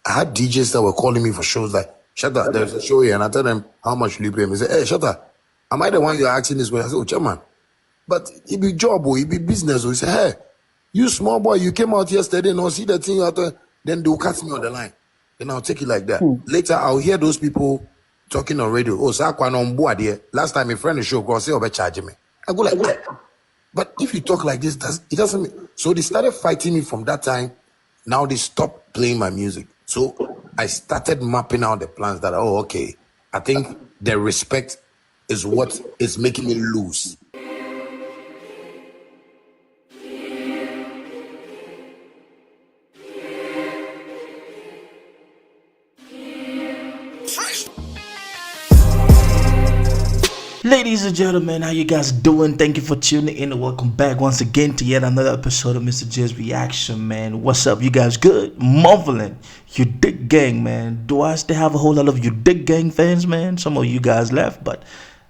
I had DJs that were calling me for shows like, Shatta, there's a show here, and I tell them, how much will you pay me? They say, hey, Shatta, am I the one you're asking this way? I say, oh, chairman, but it be job or it be business. Or he say, hey, you small boy, you came out yesterday, no see that thing out there, then they'll cut me on the line. Then I'll take it like that. Later, I'll hear those people talking on radio. Oh, Sakwan on board here. Last time a friend show, go say, oh, charging me. I go like that. But if you talk like this, it doesn't. So they started fighting me from that time. Now they stopped playing my music. So I started mapping out the plans that, oh, okay, I think the respect is what is making me lose. Ladies and gentlemen, how you guys doing? Thank you for tuning in and welcome back once again to yet another episode of Misterjaay's Reaction, man. What's up, you guys? Good? Marveling. You dig gang, man. Do I still have a whole lot of you dig gang fans, man? Some of you guys left, but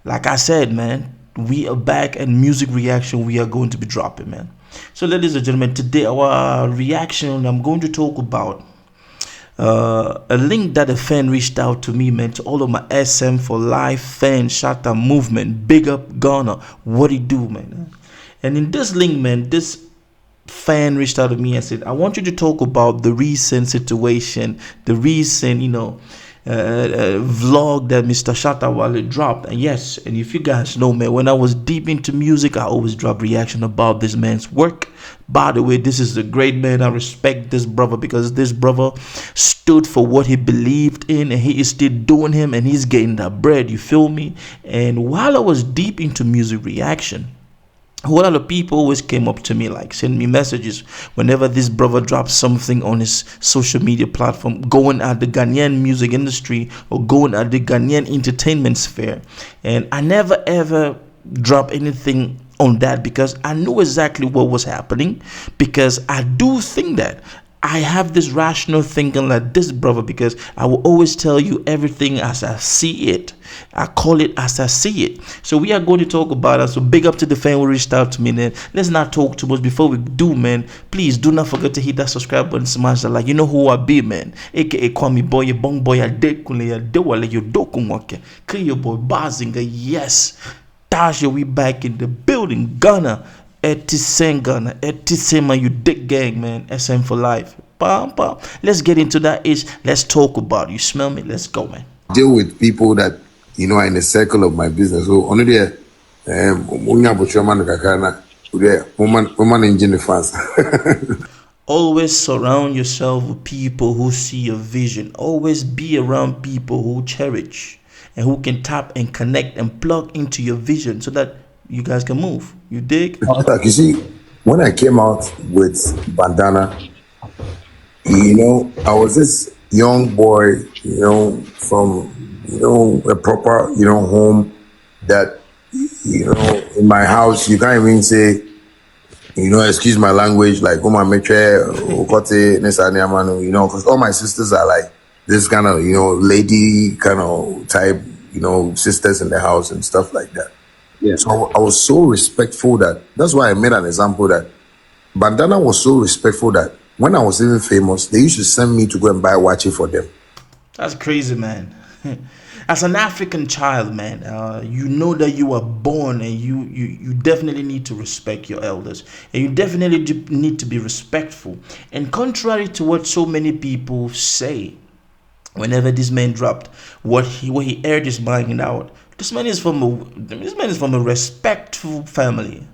like I said, man, we are back and music reaction we are going to be dropping, man. So ladies and gentlemen, today our reaction, I'm going to talk about a link that a fan reached out to me, man, to all of my SM for Life fan Shatta movement. Big up Ghana. What he do, man? And in this link, man, this fan reached out to me and said, I want you to talk about the recent situation, the recent, vlog that Mr. Shatta Wale dropped. And yes, and if you guys know, man, when I was deep into music, I always drop reaction about this man's work. By the way, this is a great man. I respect this brother because this brother stood for what he believed in, and he is still doing him, and he's getting that bread. You feel me? And while I was deep into music reaction, a whole lot of people always came up to me, like send me messages whenever this brother drops something on his social media platform going at the Ghanaian music industry or going at the Ghanaian entertainment sphere. And I never ever drop anything on that because I knew exactly what was happening, because I do think that I have this rational thinking like this brother, because I will always tell you everything as I see it. I call it as I see it. So we are going to talk about it. So big up to the fan who reached out to me, man. Let's not talk too much. Before we do, man, please do not forget to hit that subscribe button, smash that like. You know who I be, man. AKA call me boy, your bong boy, your dewale, your dokunwake. Clear boy, Bazinga, yes. Tasha, we back in the building. Ghana. Ghana, you dig gang, man. SM for life. Bam, bam. Let's get into that. Let's talk about it. You smell me? Let's go, man. Deal with people that are in the circle of my business. So only there, Always surround yourself with people who see your vision. Always be around people who cherish and who can tap and connect and plug into your vision so that you guys can move. You dig? You see, when I came out with Bandana, I was this young boy, from, a proper, home that, in my house, you can't even say, excuse my language, like, because all my sisters are like this kind of, lady kind of type, sisters in the house and stuff like that. Yeah. So I was so respectful that's why I made an example that Bandana was so respectful that when I was even famous, they used to send me to go and buy watches for them. That's crazy, man. As an African child, man, you know that you are born, and you definitely need to respect your elders, and you definitely need to be respectful. And contrary to what so many people say, whenever this man dropped what he aired his mind out, this man is from a respectful family.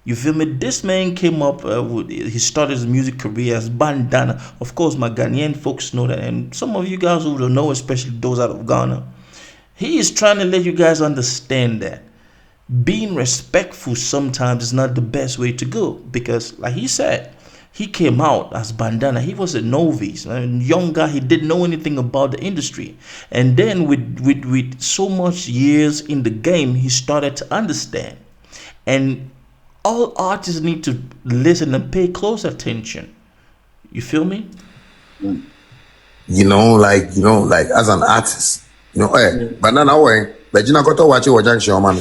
You feel me? This man came up he started his music career as Bandana. Of course, my Ghanaian folks know that, and some of you guys who don't know, especially those out of Ghana, he is trying to let you guys understand that being respectful sometimes is not the best way to go, because like he said, he came out as Bandana. He was a novice, a young guy. He didn't know anything about the industry. And then with so much years in the game, he started to understand. And all artists need to listen and pay close attention. You feel me? Like as an artist, Bandana way, but you got to watch your junction, man.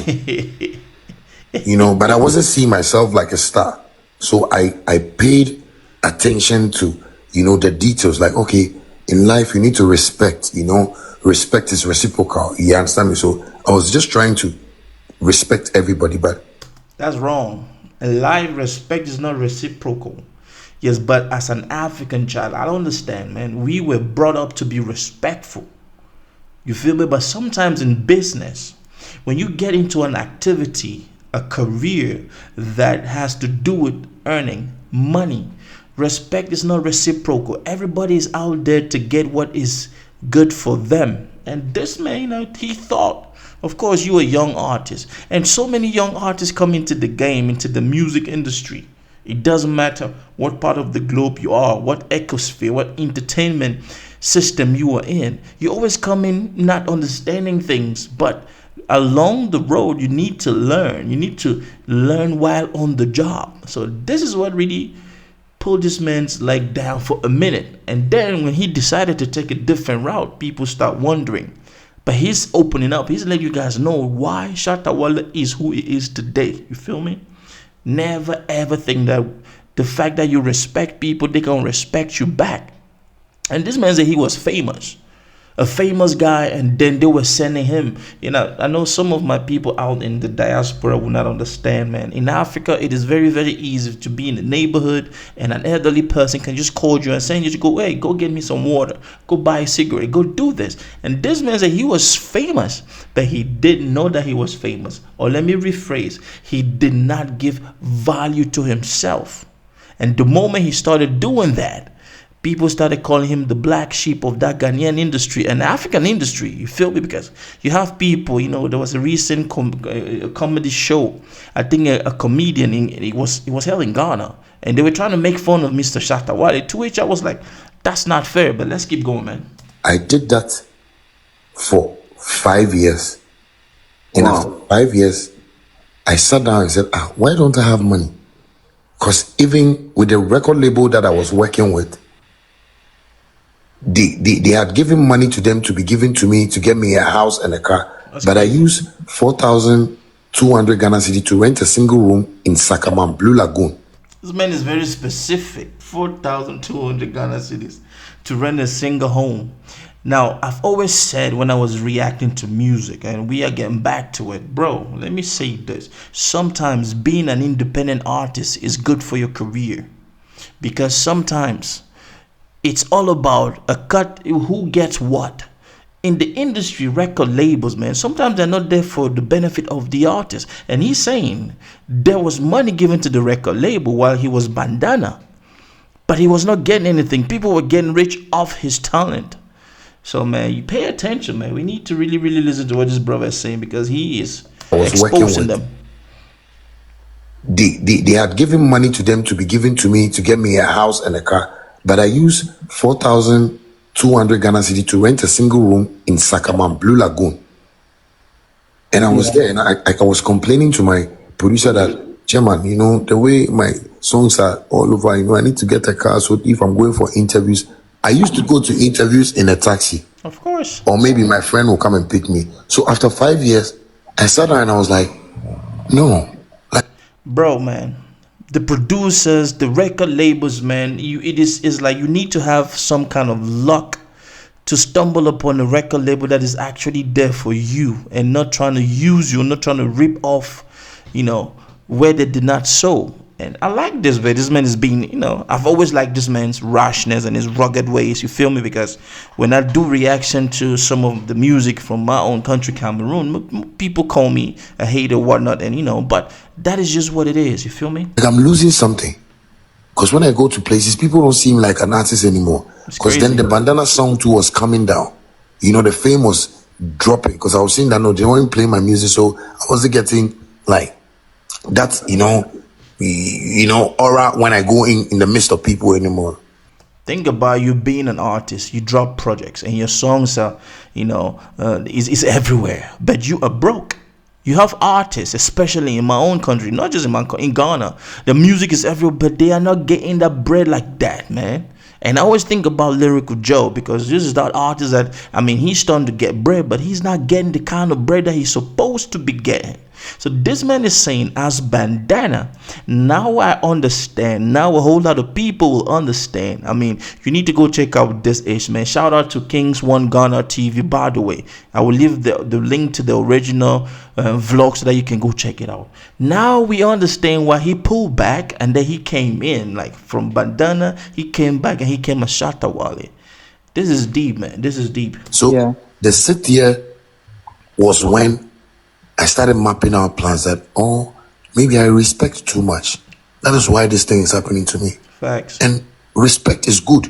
But I wasn't seeing myself like a star. So I paid attention to, the details. Like, okay, in life you need to respect. Respect is reciprocal. You understand me? So I was just trying to respect everybody, but That's wrong. In life, respect is not reciprocal. Yes, but as an African child, I don't understand, man. We were brought up to be respectful. You feel me? But sometimes in business, when you get into an activity, a career that has to do with earning money, respect is not reciprocal. Everybody is out there to get what is good for them. And this man, he thought, of course, you're a young artist, and so many young artists come into the game, into the music industry. It doesn't matter what part of the globe you are, what ecosphere, what entertainment system you are in. You always come in not understanding things, but along the road, you need to learn. You need to learn while on the job. So this is what really pulled this man's leg down for a minute. And then when he decided to take a different route, people start wondering. But he's opening up. He's letting you guys know why Shatta Wale is who he is today. You feel me? Never ever think that the fact that you respect people, they gonna respect you back. And this man said he was famous, a famous guy, and then they were sending him. I know some of my people out in the diaspora will not understand, man. In Africa, it is very, very easy to be in the neighborhood and an elderly person can just call you and send you to go, hey, go get me some water, go buy a cigarette, go do this. And this man said he was famous, but he didn't know that he was famous. Or let me rephrase, he did not give value to himself. And the moment he started doing that, people started calling him the black sheep of that Ghanaian industry and African industry. You feel me? Because you have people, there was a recent comedy show. I think a comedian, it was held in Ghana. And they were trying to make fun of Mr. Shatta Wale, to which I was like, that's not fair, but let's keep going, man. I did that for 5 years. And after 5 years, I sat down and said, why don't I have money? Because even with the record label that I was working with, they had given money to them to be given to me to get me a house and a car. But I used 4,200 Ghana cedi to rent a single room in Sakaman, Blue Lagoon. This man is very specific. 4,200 Ghana cedis to rent a single home. Now, I've always said when I was reacting to music, and we are getting back to it, bro, let me say this. Sometimes being an independent artist is good for your career. Because sometimes it's all about a cut, who gets what. In the industry, record labels, man, sometimes they're not there for the benefit of the artist. And he's saying there was money given to the record label while he was Bandana, but he was not getting anything. People were getting rich off his talent. So, man, you pay attention, man. We need to really, really listen to what this brother is saying, because he is exposing them. They had given money to them to be given to me to get me a house and a car. But I used 4,200 Ghana cedi to rent a single room in Sakaman, Blue Lagoon. And I was there, and I was complaining to my producer that, Chairman, the way my songs are all over, I need to get a car. So if I'm going for interviews, I used to go to interviews in a taxi. Of course. Or maybe my friend will come and pick me. So after 5 years, I sat down and I was like, no. Bro, man. The producers, the record labels, man, it's like you need to have some kind of luck to stumble upon a record label that is actually there for you and not trying to use you, not trying to rip off, where they did not sow. And I like this, but this man is being, I've always liked this man's rashness and his rugged ways, you feel me? Because when I do reaction to some of the music from my own country, Cameroon, people call me a hater, whatnot, and but that is just what it is, you feel me? Like I'm losing something. Because when I go to places, people don't seem like an artist anymore. Because then the Bandana song too was coming down. The fame was dropping. Because I was saying that, no, they weren't playing my music, so I wasn't getting, like, that, aura when I go in the midst of people anymore. Think about you being an artist. You drop projects and your songs are, is everywhere. But you are broke. You have artists, especially in my own country, not just in Ghana. The music is everywhere, but they are not getting that bread like that, man. And I always think about Lyrical Joe, because this is that artist that, he's starting to get bread, but he's not getting the kind of bread that he's supposed to be getting. So this man is saying, as Bandana, now I understand. Now a whole lot of people will understand. I mean, you need to go check out this ish, man. Shout out to Kins1gh TV, by the way. I will leave the link to the original vlog so that you can go check it out. Now we understand why he pulled back and then he came in. Like from Bandana, he came back and he came a Shatta Wale. This is deep, man. This is deep. So the sit here was when I started mapping out plans that, oh, maybe I respect too much. That is why this thing is happening to me. Facts. And respect is good.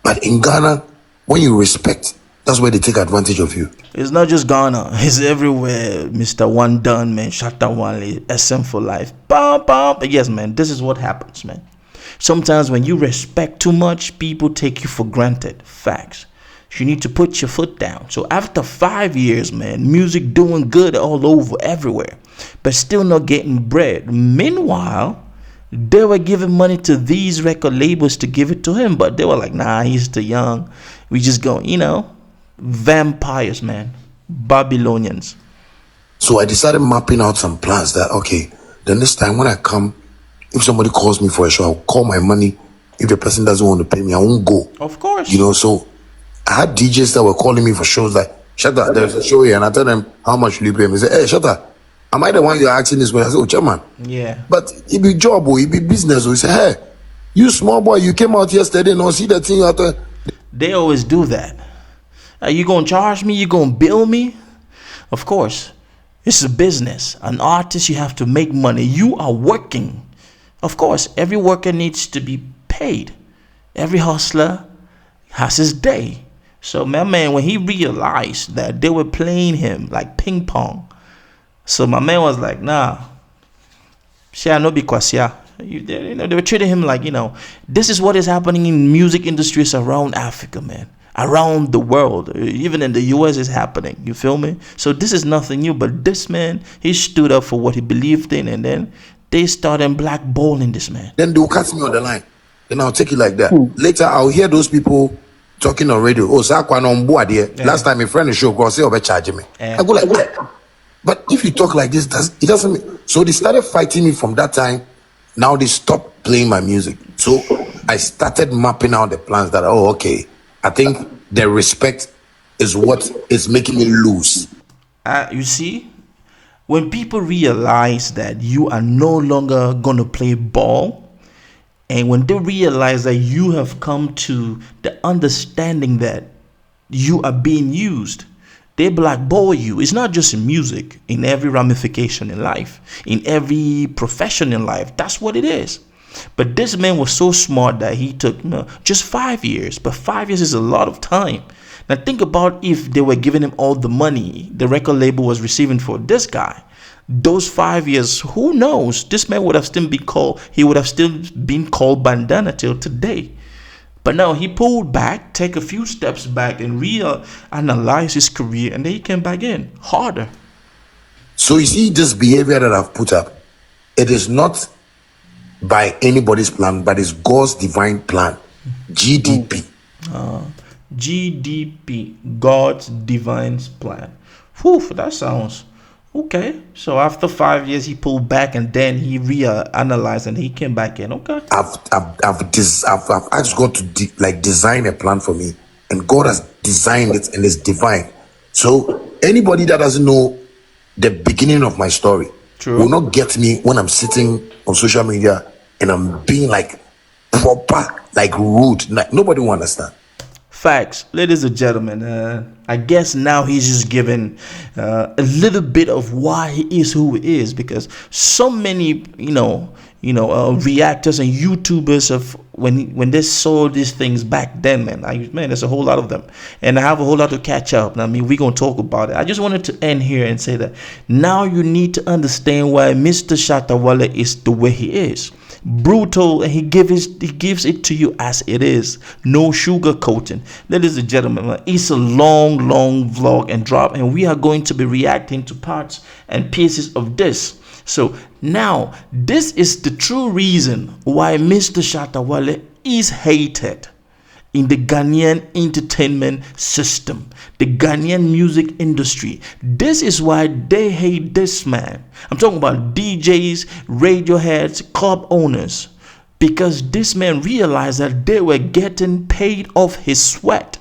But in Ghana, when you respect, that's where they take advantage of you. It's not just Ghana. It's everywhere. Mr. One Done, man. Shatta Wale. SM for life. Bam, bam. Yes, man. This is what happens, man. Sometimes when you respect too much, people take you for granted. Facts. You need to put your foot down. So after 5 years, man, music doing good all over, everywhere, but still not getting bread. Meanwhile, they were giving money to these record labels to give it to him, but they were like, nah, he's too young. We just go, vampires, man, Babylonians. So I decided mapping out some plans that, okay, then this time when I come, if somebody calls me for a show, I'll call my money. If the person doesn't want to pay me, I won't go. Of course. So I had DJs that were calling me for shows like, Shatta, there's a show here, and I tell them how much will you pay me. They say, hey, Shatta, am I the one you're asking this way? I say, oh, chairman. Yeah. But it be job, or it be business. Or he say, hey, you small boy, you came out yesterday, no, see that thing out there. They always do that. Are you gonna charge me? You gonna bill me? Of course. It's a business. An artist, you have to make money. You are working. Of course, every worker needs to be paid. Every hustler has his day. So my man, when he realized that they were playing him like ping pong, so my man was like, nah, no be kwasia. They were treating him like, this is what is happening in music industries around Africa, man. Around the world, even in the US is happening. You feel me? So this is nothing new, but this man, he stood up for what he believed in, and then they started blackballing this man. Then they'll catch me on the line. Then I'll take it like that. Later, I'll hear those people talking on radio. Oh, Sakwan on board here. Last time a friend show go say overcharging me. I go like, what? But if you talk like this, it doesn't mean. So they started fighting me from that time. Now they stopped playing my music. So I started mapping out the plans that, oh, okay, I think the respect is what is making me lose. You see, when people realize that you are no longer going to play ball, and when they realize that you have come to the understanding that you are being used, they blackball you. It's not just in music, in every ramification in life, in every profession in life. That's what it is. But this man was so smart that he took just 5 years. But 5 years is a lot of time. Now think about if they were giving him all the money the record label was receiving for this guy. Those 5 years, who knows? This man would have still been called. He would have still been called Bandana till today. But now he pulled back, take a few steps back, and reanalyze his career, and then he came back in harder. So you see, this behavior that I've put up, it is not by anybody's plan, but it's God's divine plan. GDP. GDP, God's divine plan. Whew, that sounds okay. So after 5 years, he pulled back, and then he reanalyzed, and he came back in. Okay. I've asked God to design a plan for me, and God has designed it, and it's divine. So anybody that doesn't know the beginning of my story will not get me when I'm sitting on social media and I'm being like proper, like rude. Like, nobody will understand. Facts. Ladies and gentlemen, I guess now he's just given a little bit of why he is who he is, because so many, reactors and YouTubers of when they saw these things back then, man, there's a whole lot of them, and I have a whole lot to catch up. I mean, we're gonna talk about it. I just wanted to end here and say that now you need to understand why Mr. Shatta Wale is the way he is. Brutal, and he gives it to you as it is, no sugar coating. Ladies and gentlemen, it's a long vlog and drop, and we are going to be reacting to parts and pieces of this. So now this is the true reason why Mr. Shatta Wale is hated. in the Ghanaian entertainment system, the Ghanaian music industry. This is why they hate this man. I'm talking about DJs, radio heads, club owners, because this man realized that they were getting paid off his sweat.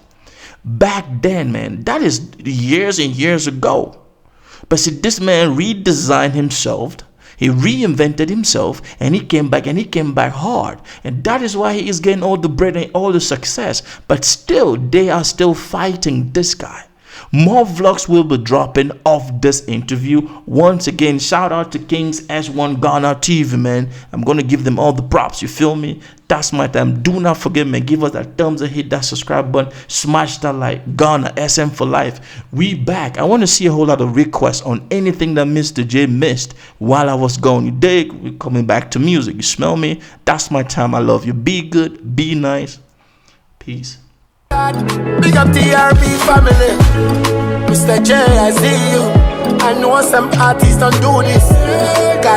Back then, man, that is years and years ago. But see, this man redesigned himself. He reinvented himself, and he came back hard. And that is why he is getting all the bread and all the success. But still, they are still fighting this guy. More vlogs will be dropping off this interview. Once again, shout out to Kins1gh TV, man. I'm going to give them all the props. You feel me? That's my time. Do not forget, man. Give us that thumbs up, hit that subscribe button, smash that like. Ghana, SM for life. We back. I want to see a whole lot of requests on anything that Mr. J missed while I was gone. You dig? We're coming back to music. You smell me? That's my time. I love you. Be good. Be nice. Peace. Big up TRB family. Mr. J, I see you. I know some artists don't do this. God